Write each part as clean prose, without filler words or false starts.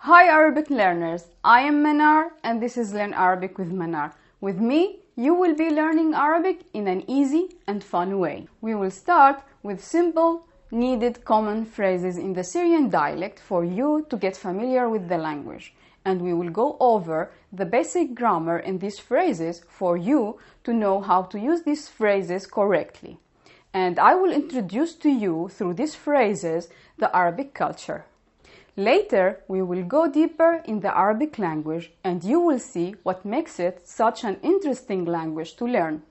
Hi Arabic learners, I am Manar and this is Learn Arabic with Manar. With me, you will be learning Arabic in an easy and fun way. We will start with simple, needed common phrases in the Syrian dialect for you to get familiar with the language. And we will go over the basic grammar in these phrases for you to know how to use these phrases correctly. And I will introduce to you through these phrases the Arabic culture. Later, we will go deeper in the Arabic language and you will see what makes it such an interesting language to learn.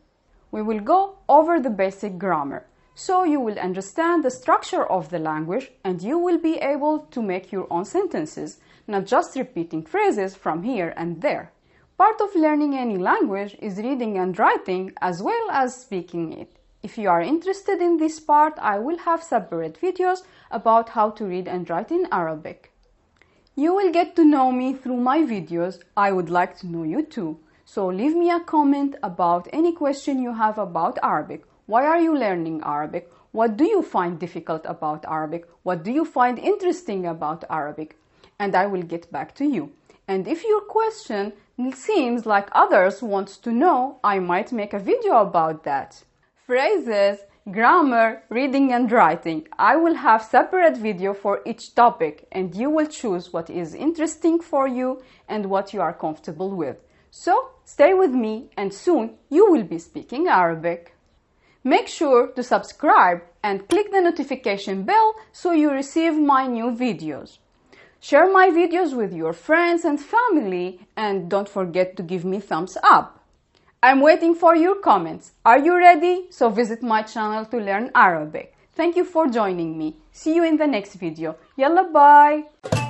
We will go over the basic grammar, so you will understand the structure of the language and you will be able to make your own sentences, not just repeating phrases from here and there. Part of learning any language is reading and writing as well as speaking it. If you are interested in this part, I will have separate videos about how to read and write in Arabic. You will get to know me through my videos. I would like to know you too. So leave me a comment about any question you have about Arabic. Why are you learning Arabic? What do you find difficult about Arabic? What do you find interesting about Arabic? And I will get back to you. And if your question seems like others want to know, I might make a video about that. Phrases, grammar, reading and writing. I will have separate video for each topic and you will choose what is interesting for you and what you are comfortable with. So stay with me and soon you will be speaking Arabic. Make sure to subscribe and click the notification bell so you receive my new videos. Share my videos with your friends and family and don't forget to give me thumbs up. I'm waiting for your comments. Are you ready? So visit my channel to learn Arabic. Thank you for joining me. See you in the next video. Yalla bye!